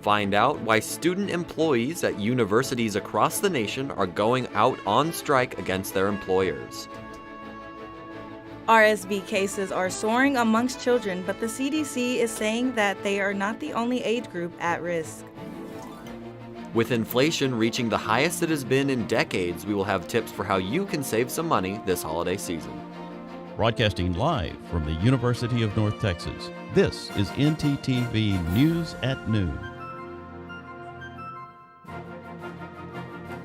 Find out why student employees at universities across the nation are going out on strike against their employers. RSV cases are soaring amongst children, but the CDC is saying that they are not the only age group at risk. With inflation reaching the highest it has been in decades, we will have tips for how you can save some money this holiday season. Broadcasting live from the University of North Texas, this is ntTV News at Noon.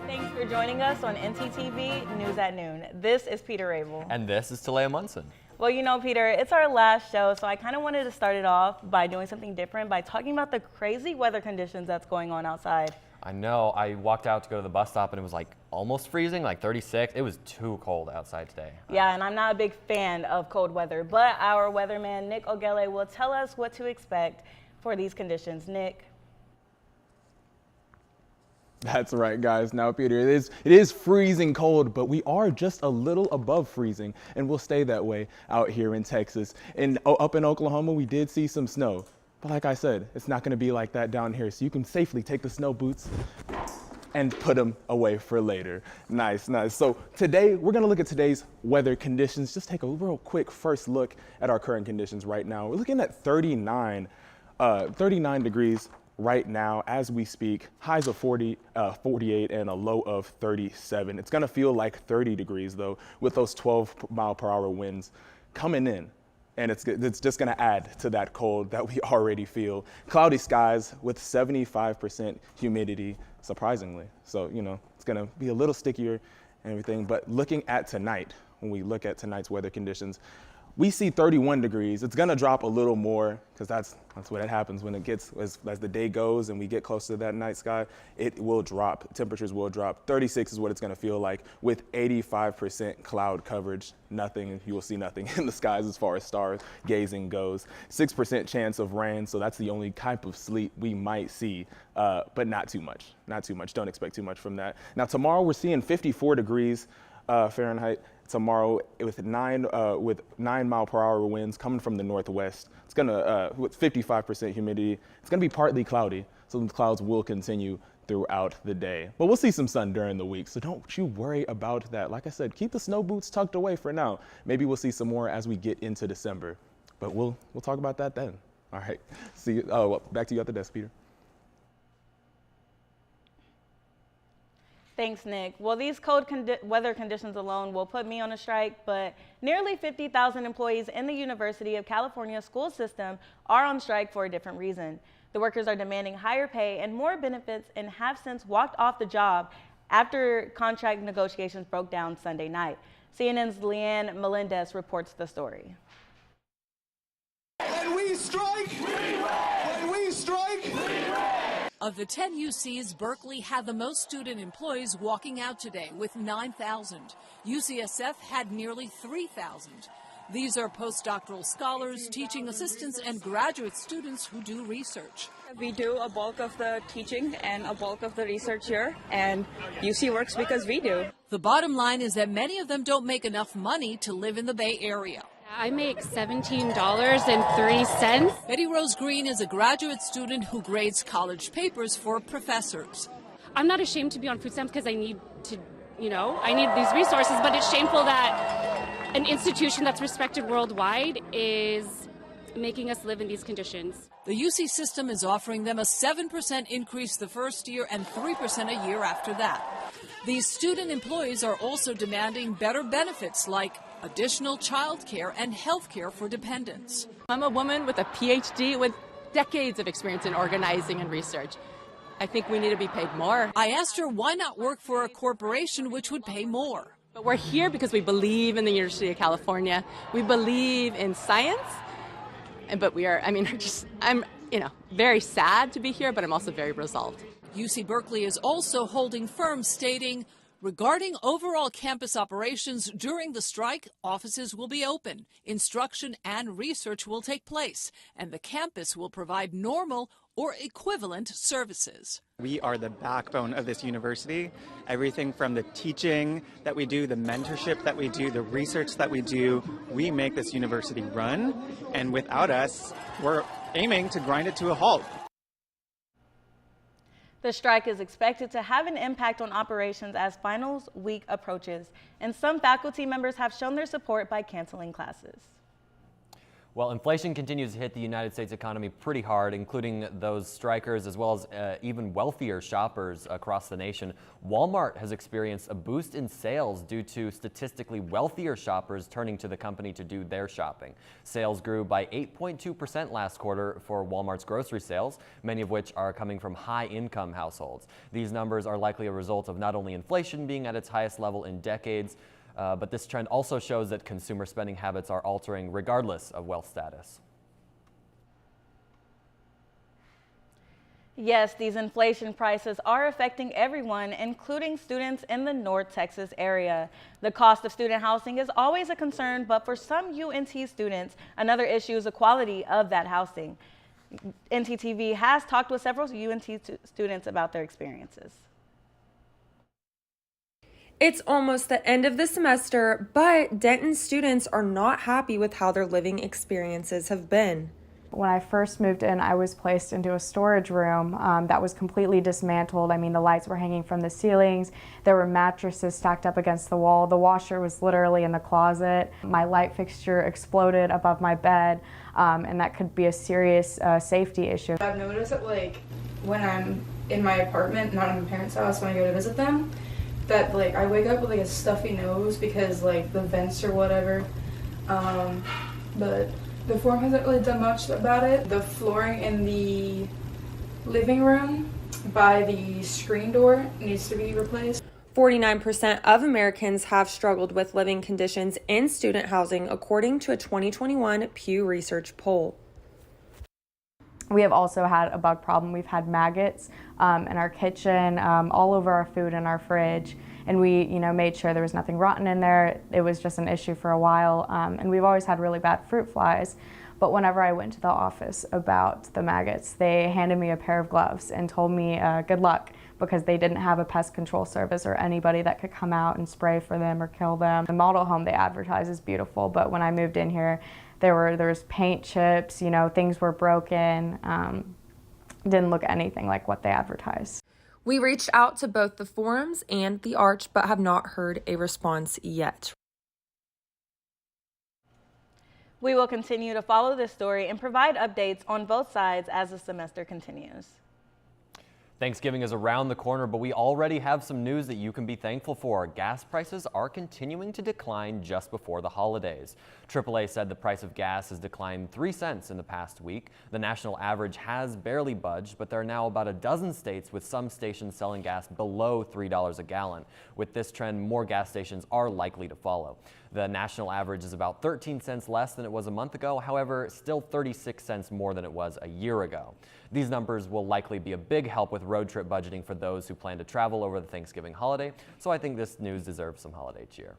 Thanks for joining us on ntTV News at Noon. This is Peter Abel. And this is Talea Munson. Well, you know, Peter, it's our last show, so I kind of wanted to start it off by doing something different, by talking about the crazy weather conditions that's going on outside. I know. I walked out to go to the bus stop and it was like almost freezing, like 36. It was too cold outside today. Yeah, and I'm not a big fan of cold weather, but our weatherman, Nick Ogele, will tell us what to expect for these conditions. Nick? That's right, guys. Now, Peter, it is freezing cold, but we are just a little above freezing, and we'll stay that way out here in Texas. And up in Oklahoma, we did see some snow. But like I said, it's not going to be like that down here, so you can safely take the snow boots and put them away for later. Nice, nice. So today, we're going to look at today's weather conditions. Just take a real quick first look at our current conditions right now. We're looking at 39 degrees right now as we speak. Highs of 48 and a low of 37. It's going to feel like 30 degrees, though, with those 12-mile-per-hour winds coming in. And it's just going to add to that cold that we already feel. Cloudy skies with 75% humidity, surprisingly. So, you know, it's going to be a little stickier and everything. But looking at tonight, when we look at tonight's weather conditions, we see 31 degrees. It's going to drop a little more because that's what happens when it gets, as the day goes and we get close to that night sky, it will drop. Temperatures will drop. 36 is what it's going to feel like with 85% cloud coverage. Nothing, you will see nothing in the skies as far as star gazing goes. 6% chance of rain, so that's the only type of sleet we might see, but not too much. Not too much. Don't expect too much from that. Now, tomorrow we're seeing 54 degrees Fahrenheit. Tomorrow with 9 mile-per-hour winds coming from the northwest. It's gonna with 55% humidity. It's gonna be partly cloudy, so the clouds will continue throughout the day. But we'll see some sun during the week, so don't you worry about that. Like I said, keep the snow boots tucked away for now. Maybe we'll see some more as we get into December, but we'll talk about that then. All right, see you. Oh, well, back to you at the desk, Peter. Thanks, Nick. Well, these cold weather conditions alone will put me on a strike, but nearly 50,000 employees in the University of California school system are on strike for a different reason. The workers are demanding higher pay and more benefits and have since walked off the job after contract negotiations broke down Sunday night. CNN's Leanne Melendez reports the story. When we strike, we win. When we strike, we win. Of the 10 UCs, Berkeley had the most student employees walking out today with 9,000. UCSF had nearly 3,000. These are postdoctoral scholars, teaching assistants, and graduate students who do research. We do a bulk of the teaching and a bulk of the research here, and UC works because we do. The bottom line is that many of them don't make enough money to live in the Bay Area. I make $17.03. Betty Rose Green is a graduate student who grades college papers for professors. I'm not ashamed to be on food stamps because I need to, I need these resources, but it's shameful that an institution that's respected worldwide is making us live in these conditions. The UC system is offering them a 7% increase the first year and 3% a year after that. These student employees are also demanding better benefits like additional child care and health care for dependents. I'm a woman with a PhD with decades of experience in organizing and research. I think we need to be paid more. I asked her why not work for a corporation which would pay more. But we're here because we believe in the University of California. We believe in science. But I'm very sad to be here, but I'm also very resolved. UC Berkeley is also holding firm, stating, regarding overall campus operations during the strike, offices will be open, instruction and research will take place, and the campus will provide normal or equivalent services. We are the backbone of this university. Everything from the teaching that we do, the mentorship that we do, the research that we do, we make this university run, and without us, we're aiming to grind it to a halt. The strike is expected to have an impact on operations as finals week approaches, and some faculty members have shown their support by canceling classes. Well, inflation continues to hit the United States economy pretty hard, including those strikers as well as even wealthier shoppers across the nation. Walmart has experienced a boost in sales due to statistically wealthier shoppers turning to the company to do their shopping. Sales grew by 8.2% last quarter for Walmart's grocery sales, many of which are coming from high-income households. These numbers are likely a result of not only inflation being at its highest level in decades, but this trend also shows that consumer spending habits are altering regardless of wealth status. Yes, these inflation prices are affecting everyone, including students in the North Texas area. The cost of student housing is always a concern, but for some UNT students, another issue is the quality of that housing. ntTV has talked with several UNT students about their experiences. It's almost the end of the semester, but Denton students are not happy with how their living experiences have been. When I first moved in, I was placed into a storage room that was completely dismantled. I mean, the lights were hanging from the ceilings. There were mattresses stacked up against the wall. The washer was literally in the closet. My light fixture exploded above my bed, and that could be a serious safety issue. I've noticed that, like, when I'm in my apartment, not in my parents' house, when I go to visit them, that, like, I wake up with, like, a stuffy nose because, like, the vents or whatever, but the form hasn't really done much about it. The flooring in the living room by the screen door needs to be replaced. 49% of Americans have struggled with living conditions in student housing, according to a 2021 Pew Research poll. We have also had a bug problem. We've had maggots in our kitchen, all over our food in our fridge, and we, made sure there was nothing rotten in there. It was just an issue for a while, and we've always had really bad fruit flies. But whenever I went to the office about the maggots, they handed me a pair of gloves and told me good luck, because they didn't have a pest control service or anybody that could come out and spray for them or kill them. The model home they advertise is beautiful, but when I moved in here, there was paint chips, things were broken, didn't look anything like what they advertised. We reached out to both the forums and the Arch, but have not heard a response yet. We will continue to follow this story and provide updates on both sides as the semester continues. Thanksgiving is around the corner, but we already have some news that you can be thankful for. Gas prices are continuing to decline just before the holidays. AAA said the price of gas has declined 3 cents in the past week. The national average has barely budged, but there are now about a dozen states with some stations selling gas below $3 a gallon. With this trend, more gas stations are likely to follow. The national average is about 13 cents less than it was a month ago, however, still 36 cents more than it was a year ago. These numbers will likely be a big help with road trip budgeting for those who plan to travel over the Thanksgiving holiday, so I think this news deserves some holiday cheer.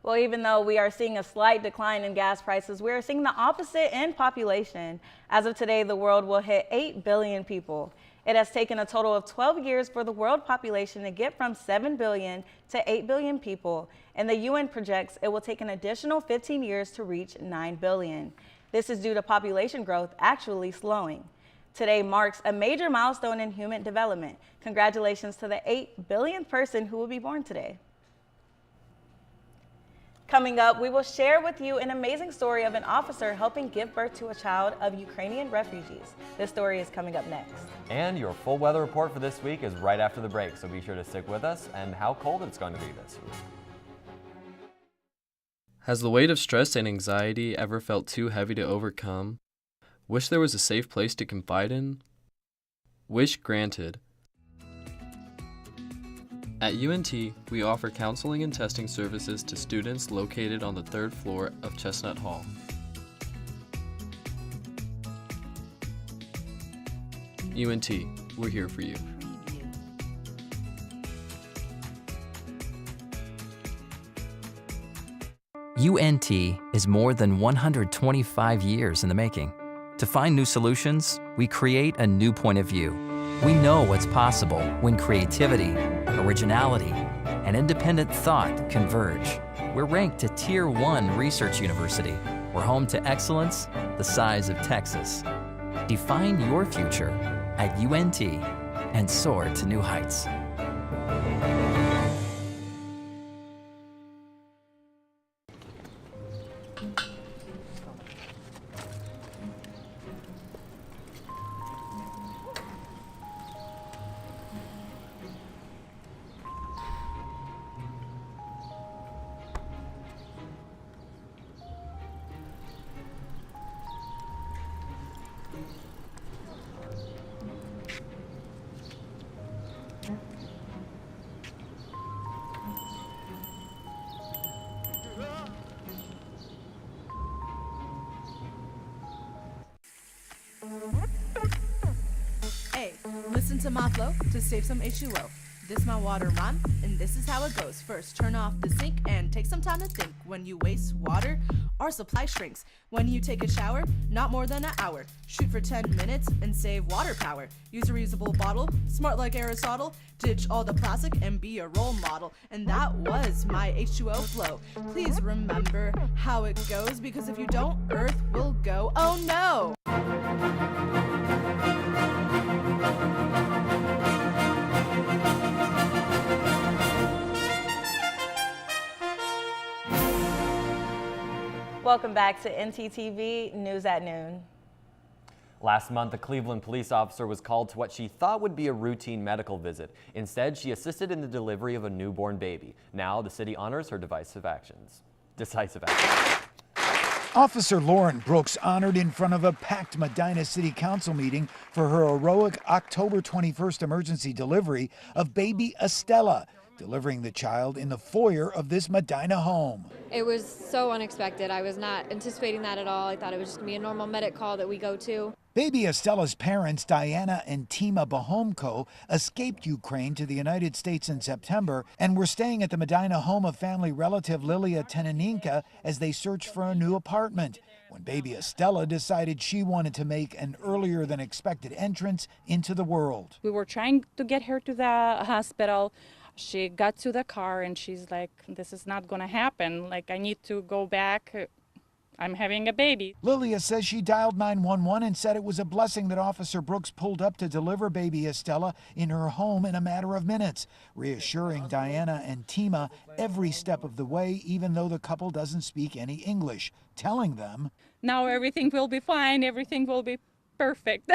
Well, even though we are seeing a slight decline in gas prices, we are seeing the opposite in population. As of today, the world will hit 8 billion people. It has taken a total of 12 years for the world population to get from 7 billion to 8 billion people, and the UN projects it will take an additional 15 years to reach 9 billion. This is due to population growth actually slowing. Today marks a major milestone in human development. Congratulations to the 8 billionth person who will be born today. Coming up, we will share with you an amazing story of an officer helping give birth to a child of Ukrainian refugees. This story is coming up next. And your full weather report for this week is right after the break, so be sure to stick with us and how cold it's going to be this week. Has the weight of stress and anxiety ever felt too heavy to overcome? Wish there was a safe place to confide in? Wish granted. At UNT, we offer counseling and testing services to students located on the 3rd floor of Chestnut Hall. UNT, we're here for you. UNT is more than 125 years in the making. To find new solutions, we create a new point of view. We know what's possible when creativity, originality, and independent thought converge. We're ranked a Tier 1 research university. We're home to excellence the size of Texas. Define your future at UNT and soar to new heights. Hey, listen to my flow to save some H2O. This my water rhyme, and this is how it goes. First, turn off the sink and take some time to think. When you waste water, our supply shrinks. When you take a shower, not more than an hour. Shoot for 10 minutes and save water power. Use a reusable bottle, smart like Aristotle. Ditch all the plastic and be a role model. And that was my H2O flow. Please remember how it goes, because if you don't, Earth will go, oh no! Welcome back to ntTV News at Noon. Last month, a Cleveland police officer was called to what she thought would be a routine medical visit. Instead, she assisted in the delivery of a newborn baby. Now, the city honors her decisive actions. Officer Lauren Brooks honored in front of a packed Medina City Council meeting for her heroic October 21st emergency delivery of baby Estella, delivering the child in the foyer of this Medina home. It was so unexpected. I was not anticipating that at all. I thought it was just going to be a normal medic call that we go to. Baby Estella's parents, Diana and Tima Bohomko, escaped Ukraine to the United States in September and were staying at the Medina home of family relative Lilia Teneninka as they searched for a new apartment. When baby Estella decided she wanted to make an earlier than expected entrance into the world. We were trying to get her to the hospital. She got to the car and she's like, this is not going to happen. Like, I need to go back. I'm having a baby. Lilia says she dialed 911 and said it was a blessing that Officer Brooks pulled up to deliver baby Estella in her home in a matter of minutes, reassuring Diana and Tima every step of the way, even though the couple doesn't speak any English, telling them, now everything will be fine, everything will be perfect,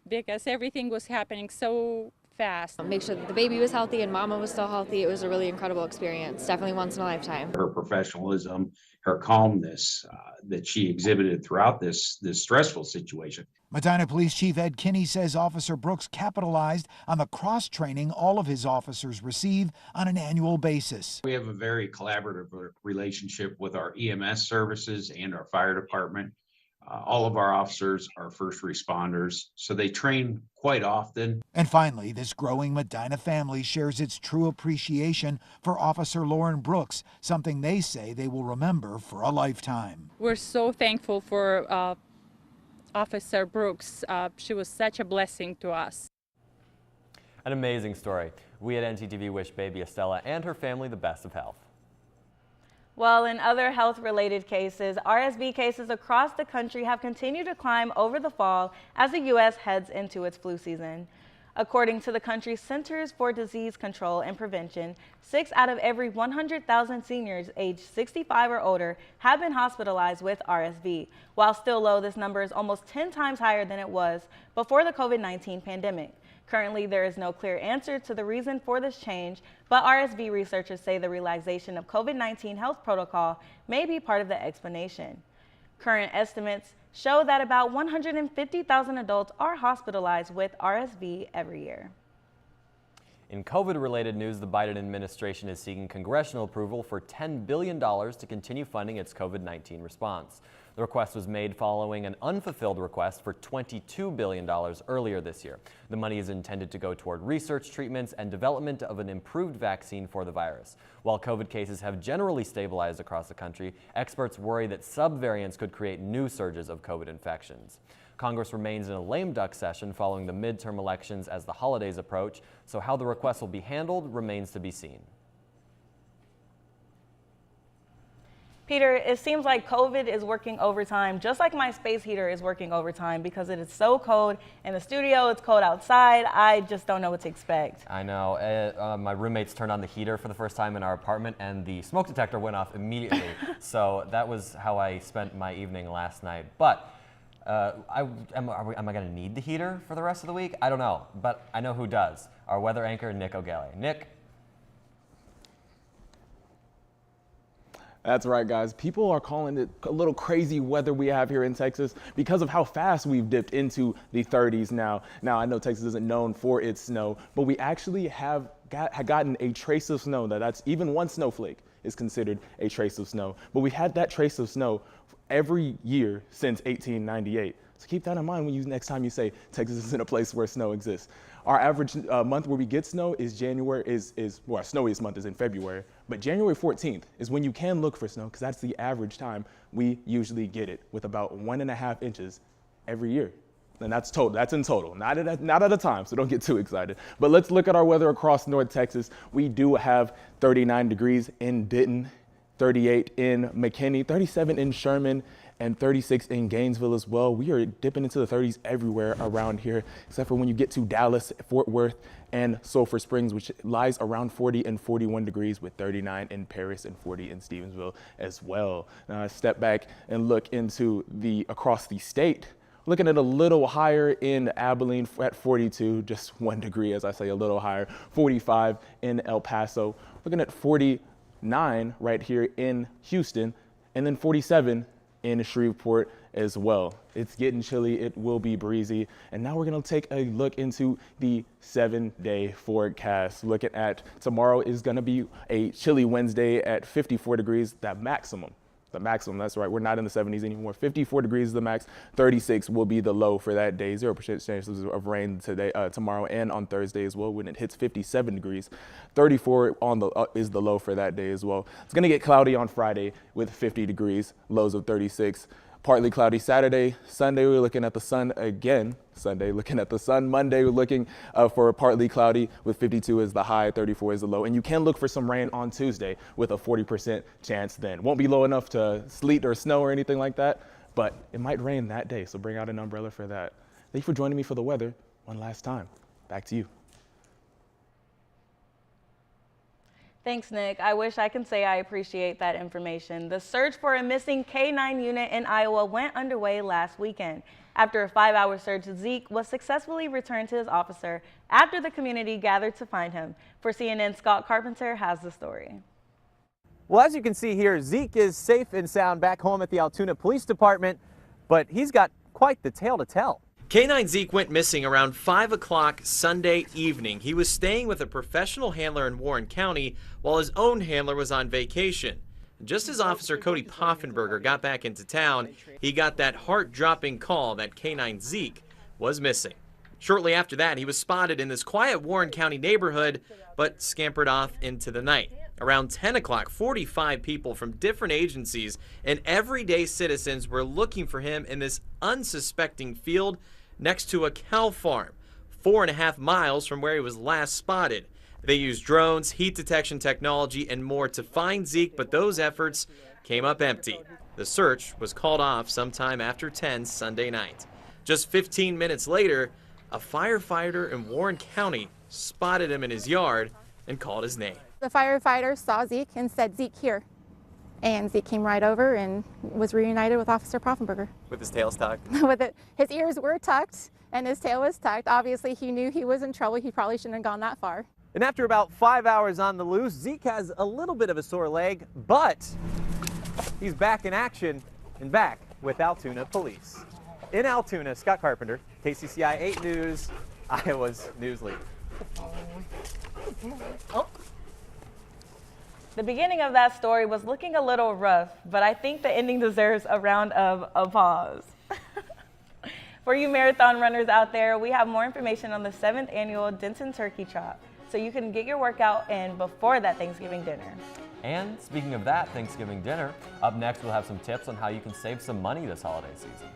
because everything was happening so fast. Make sure that the baby was healthy and mama was still healthy. It was a really incredible experience, definitely once in a lifetime. Her professionalism, her calmness that she exhibited throughout this stressful situation. Medina Police Chief Ed Kinney says Officer Brooks capitalized on the cross-training all of his officers receive on an annual basis. We have a very collaborative relationship with our EMS services and our fire department. All of our officers are first responders, so they train quite often. And finally, this growing Medina family shares its true appreciation for Officer Lauren Brooks, something they say they will remember for a lifetime. We're so thankful for Officer Brooks. She was such a blessing to us. An amazing story. We at ntTV wish baby Estella and her family the best of health. Well, in other health-related cases, RSV cases across the country have continued to climb over the fall as the U.S. heads into its flu season. According to the country's Centers for Disease Control and Prevention, 6 out of every 100,000 seniors aged 65 or older have been hospitalized with RSV. While still low, this number is almost 10 times higher than it was before the COVID-19 pandemic. Currently, there is no clear answer to the reason for this change, but RSV researchers say the relaxation of COVID-19 health protocol may be part of the explanation. Current estimates show that about 150,000 adults are hospitalized with RSV every year. In COVID-related news, the Biden administration is seeking congressional approval for $10 billion to continue funding its COVID-19 response. The request was made following an unfulfilled request for $22 billion earlier this year. The money is intended to go toward research, treatments, and development of an improved vaccine for the virus. While COVID cases have generally stabilized across the country, experts worry that subvariants could create new surges of COVID infections. Congress remains in a lame duck session following the midterm elections as the holidays approach, so how the request will be handled remains to be seen. Peter, it seems like COVID is working overtime, just like my space heater is working overtime because it is so cold in the studio, it's cold outside. I just don't know what to expect. I know. My roommates turned on the heater for the first time in our apartment and the smoke detector went off immediately. So that was how I spent my evening last night. But am I going to need the heater for the rest of the week? I don't know, but I know who does. Our weather anchor, Nick O'Galley. Nick? That's right, guys. People are calling it a little crazy weather we have here in Texas because of how fast we've dipped into the 30s now. Now, I know Texas isn't known for its snow, but we actually have gotten a trace of snow. That's even one snowflake is considered a trace of snow. But we had that trace of snow every year since 1898. So keep that in mind when next time you say Texas isn't a place where snow exists. Our average month where we get snow is January, our snowiest month is in February, but January 14th is when you can look for snow because that's the average time we usually get it, with about 1.5 inches every year. And that's total, that's in total, not at a time, so don't get too excited. But let's look at our weather across North Texas. We do have 39 degrees in Denton, 38 in McKinney, 37 in Sherman, and 36 in Gainesville as well. We are dipping into the 30s everywhere around here, except for when you get to Dallas, Fort Worth, and Sulphur Springs, which lies around 40 and 41 degrees, with 39 in Paris and 40 in Stevensville as well. Now I step back and look into across the state. Looking at a little higher in Abilene at 42, just 1 degree, as I say, a little higher. 45 in El Paso. Looking at 49 right here in Houston, and then 47 in Shreveport as well. It's getting chilly, it will be breezy. And now we're gonna take a look into the 7-day forecast. Looking at tomorrow is gonna be a chilly Wednesday at 54 degrees, the maximum, that's right, we're not in the 70s anymore. 54 degrees is the max, 36 will be the low for that day. 0% chances of rain today, tomorrow and on Thursday as well when it hits 57 degrees. 34 is the low for that day as well. It's gonna get cloudy on Friday with 50 degrees, lows of 36. Partly cloudy Saturday. Sunday, we're looking at the sun again. Sunday, looking at the sun. Monday, we're looking for partly cloudy with 52 as the high, 34 is the low. And you can look for some rain on Tuesday with a 40% chance then. Won't be low enough to sleet or snow or anything like that, but it might rain that day, so bring out an umbrella for that. Thank you for joining me for the weather one last time. Back to you. Thanks, Nick. I wish I can say I appreciate that information. The search for a missing K-9 unit in Iowa went underway last weekend. After a 5-hour search, Zeke was successfully returned to his officer after the community gathered to find him. For CNN, Scott Carpenter has the story. Well, as you can see here, Zeke is safe and sound back home at the Altoona Police Department, but he's got quite the tale to tell. K-9 Zeke went missing around 5 o'clock Sunday evening. He was staying with a professional handler in Warren County while his own handler was on vacation. Just as Officer Cody Poffenberger got back into town, he got that heart-dropping call that K-9 Zeke was missing. Shortly after that, he was spotted in this quiet Warren County neighborhood, but scampered off into the night. Around 10 o'clock, 45 people from different agencies and everyday citizens were looking for him in this unsuspecting field next to a cow farm, 4.5 miles from where he was last spotted. They used drones, heat detection technology, and more to find Zeke, but those efforts came up empty. The search was called off sometime after 10 Sunday night. Just 15 minutes later, a firefighter in Warren County spotted him in his yard and called his name. The firefighter saw Zeke and said, "Zeke, here." And Zeke came right over and was reunited with Officer Poffenberger. With his tail tucked. His ears were tucked and his tail was tucked. Obviously, he knew he was in trouble. He probably shouldn't have gone that far. And after about 5 hours on the loose, Zeke has a little bit of a sore leg, but he's back in action and back with Altoona Police. In Altoona, Scott Carpenter, KCCI 8 News, Iowa's news leader. The beginning of that story was looking a little rough, but I think the ending deserves a round of applause. For you marathon runners out there, we have more information on the 7th annual Denton Turkey Trot, so you can get your workout in before that Thanksgiving dinner. And speaking of that Thanksgiving dinner, up next we'll have some tips on how you can save some money this holiday season.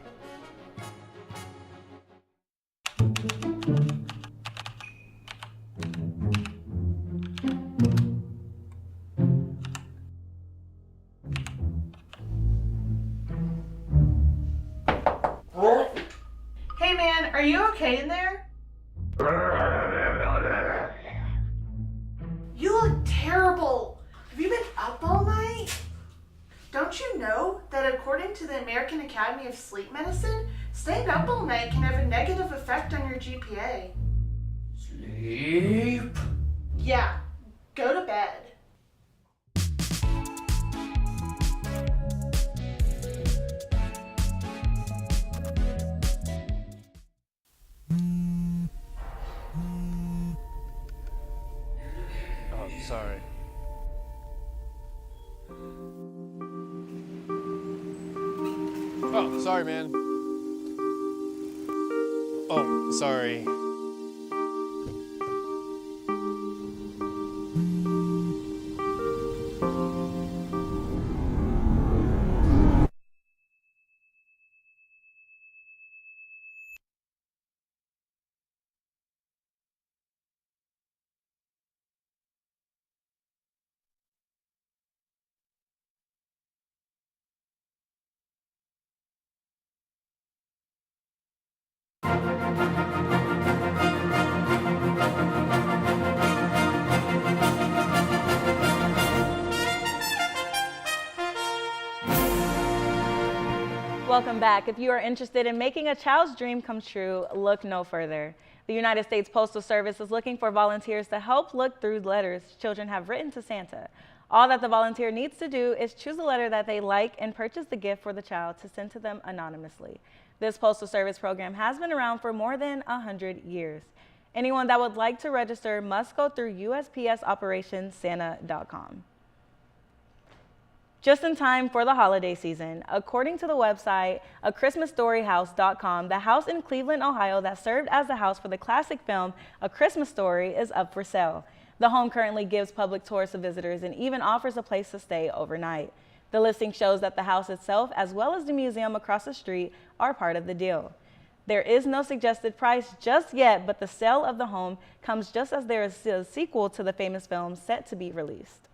Are you okay in there? You look terrible. Have you been up all night? Don't you know that according to the American Academy of Sleep Medicine, staying up all night can have a negative effect on your GPA? Sleep. Yeah, go to bed. Oh, sorry. Oh, sorry, man. Oh, sorry. Welcome back. If you are interested in making a child's dream come true, look no further. The United States Postal Service is looking for volunteers to help look through letters children have written to Santa. All that the volunteer needs to do is choose a letter that they like and purchase the gift for the child to send to them anonymously. This Postal Service program has been around for more than 100 years. Anyone that would like to register must go through USPSOperationSanta.com. Just in time for the holiday season, according to the website achristmasstoryhouse.com, the house in Cleveland, Ohio that served as the house for the classic film A Christmas Story is up for sale. The home currently gives public tours to visitors and even offers a place to stay overnight. The listing shows that the house itself, as well as the museum across the street, are part of the deal. There is no suggested price just yet, but the sale of the home comes just as there is a sequel to the famous film set to be released.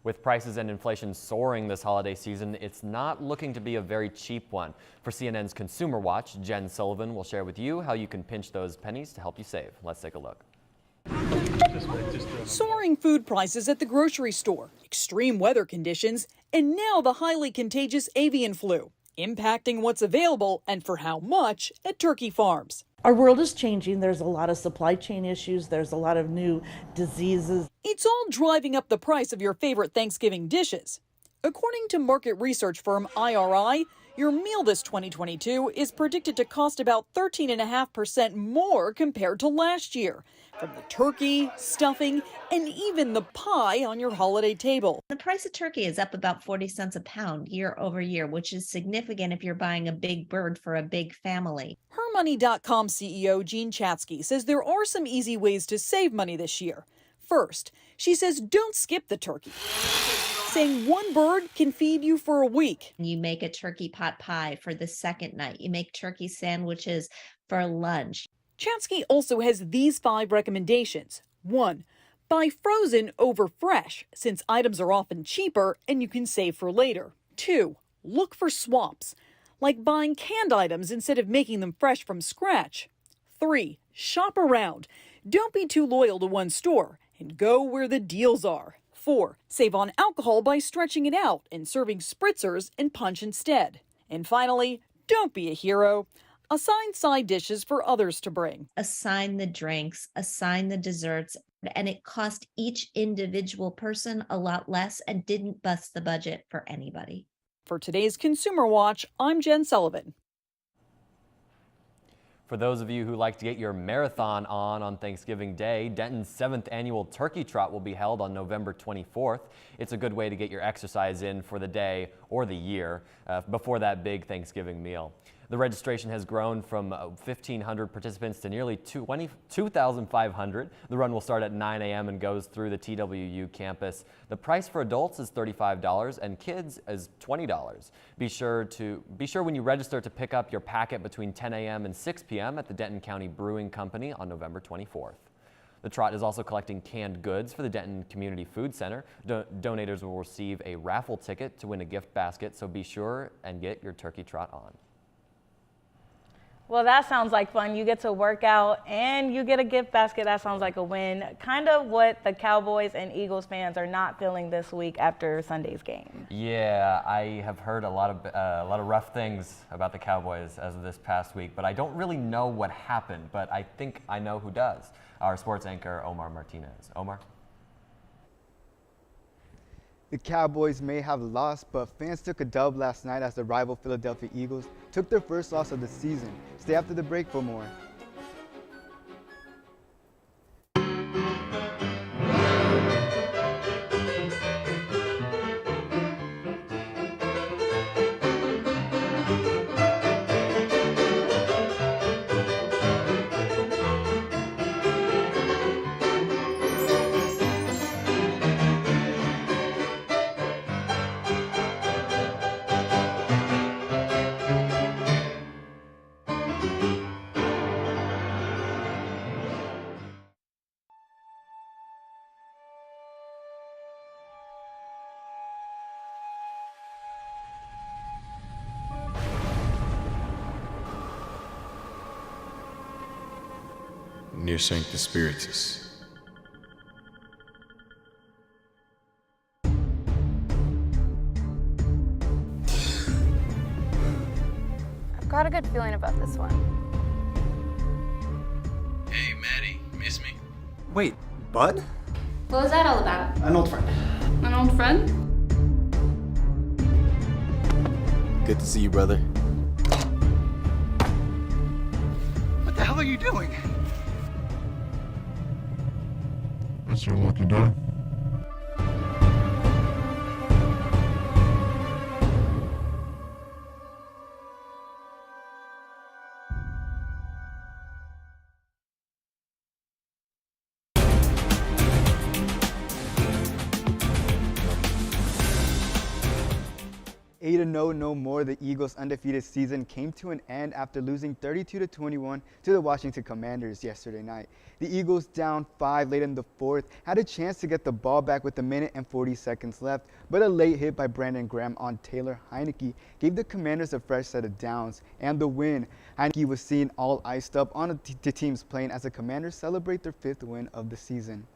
With prices and inflation soaring this holiday season, it's not looking to be a very cheap one. For CNN's Consumer Watch, Jen Sullivan will share with you how you can pinch those pennies to help you save. Let's take a look. Soaring food prices at the grocery store, extreme weather conditions, and now the highly contagious avian flu, impacting what's available and for how much at turkey farms. Our world is changing. There's a lot of supply chain issues. There's a lot of new diseases. It's all driving up the price of your favorite Thanksgiving dishes. According to market research firm IRI, your meal this 2022 is predicted to cost about 13.5% more compared to last year, from the turkey, stuffing, and even the pie on your holiday table. The price of turkey is up about 40 cents a pound year over year, which is significant if you're buying a big bird for a big family. HerMoney.com CEO Jean Chatzky says there are some easy ways to save money this year. First, she says don't skip the turkey, saying one bird can feed you for a week. You make a turkey pot pie for the second night. You make turkey sandwiches for lunch. Chatsky also has these 5 recommendations. 1. Buy frozen over fresh, since items are often cheaper and you can save for later. 2. Look for swaps, like buying canned items instead of making them fresh from scratch. 3. Shop around. Don't be too loyal to one store and go where the deals are. 4. Save on alcohol by stretching it out and serving spritzers and punch instead. And finally, don't be a hero. Assign side dishes for others to bring. Assign the drinks, assign the desserts, and it cost each individual person a lot less and didn't bust the budget for anybody. For today's Consumer Watch, I'm Jen Sullivan. For those of you who like to get your marathon on Thanksgiving Day, Denton's 7th annual Turkey Trot will be held on November 24th. It's a good way to get your exercise in for the day or the year before that big Thanksgiving meal. The registration has grown from 1,500 participants to nearly 2,500. The run will start at 9 a.m. and goes through the TWU campus. The price for adults is $35 and kids is $20. Be sure when you register to pick up your packet between 10 a.m. and 6 p.m. at the Denton County Brewing Company on November 24th. The trot is also collecting canned goods for the Denton Community Food Center. Donators will receive a raffle ticket to win a gift basket, so be sure and get your Turkey Trot on. Well, that sounds like fun. You get to work out and you get a gift basket. That sounds like a win. Kind of what the Cowboys and Eagles fans are not feeling this week after Sunday's game. Yeah, I have heard a lot of rough things about the Cowboys as of this past week, but I don't really know what happened. But I think I know who does. Our sports anchor, Omar Martinez. Omar? The Cowboys may have lost, but fans took a dub last night as the rival Philadelphia Eagles took their first loss of the season. Stay after the break for more. Near Sancta Spiritus. I've got a good feeling about this one. Hey, Maddie, miss me? Wait, Bud? What was that all about? An old friend. An old friend? Good to see you, brother. What the hell are you doing? That's your lucky day. Eight 0 no more. The Eagles' undefeated season came to an end after losing 32-21 to the Washington Commanders yesterday night. The Eagles, down 5 late in the fourth, had a chance to get the ball back with 1 minute and 40 seconds left, but a late hit by Brandon Graham on Taylor Heineke gave the Commanders a fresh set of downs and the win. Heineke was seen all iced up on the team's plane as the Commanders celebrate their 5th win of the season.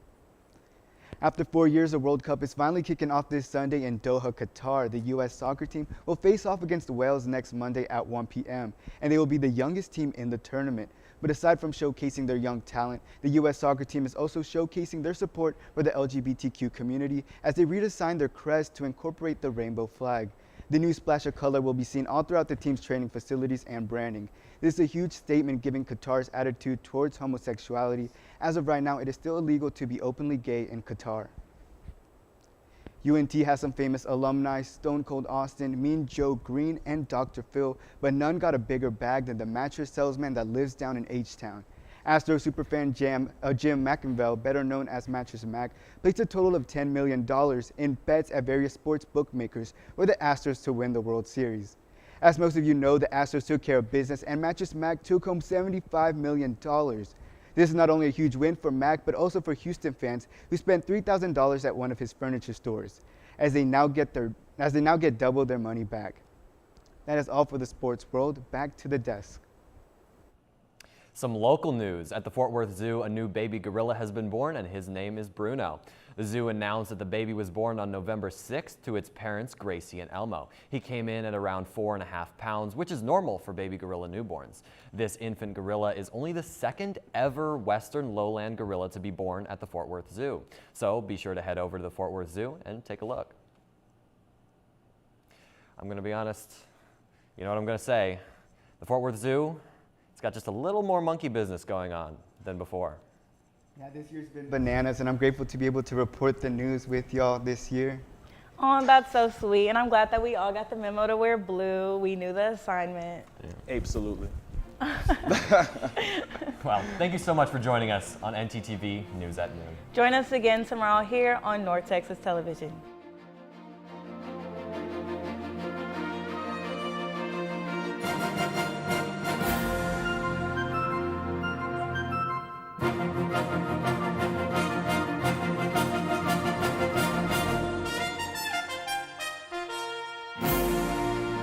After 4 years, the World Cup is finally kicking off this Sunday in Doha, Qatar. The U.S. soccer team will face off against Wales next Monday at 1 p.m., and they will be the youngest team in the tournament. But aside from showcasing their young talent, the U.S. soccer team is also showcasing their support for the LGBTQ community as they redesign their crest to incorporate the rainbow flag. The new splash of color will be seen all throughout the team's training facilities and branding. This is a huge statement given Qatar's attitude towards homosexuality. As of right now, it is still illegal to be openly gay in Qatar. UNT has some famous alumni: Stone Cold Austin, Mean Joe Green, and Dr. Phil, but none got a bigger bag than the mattress salesman that lives down in H-Town. Astro superfan Jim McInville, better known as Mattress Mac, placed a total of $10 million in bets at various sports bookmakers for the Astros to win the World Series. As most of you know, the Astros took care of business and Mattress Mac took home $75 million. This is not only a huge win for Mac, but also for Houston fans who spent $3,000 at one of his furniture stores, as they now get double their money back. That is all for the sports world. Back to the desk. Some local news. At the Fort Worth Zoo, a new baby gorilla has been born, and his name is Bruno. The zoo announced that the baby was born on November 6th to its parents, Gracie and Elmo. He came in at around 4.5 pounds, which is normal for baby gorilla newborns. This infant gorilla is only the second ever Western lowland gorilla to be born at the Fort Worth Zoo. So be sure to head over to the Fort Worth Zoo and take a look. I'm going to be honest, you know what I'm going to say. The Fort Worth Zoo, it's got just a little more monkey business going on than before. Yeah, this year's been bananas, and I'm grateful to be able to report the news with y'all this year. Oh, that's so sweet, and I'm glad that we all got the memo to wear blue. We knew the assignment. Yeah. Absolutely. Well, thank you so much for joining us on ntTV News at Noon. Join us again tomorrow here on North Texas Television.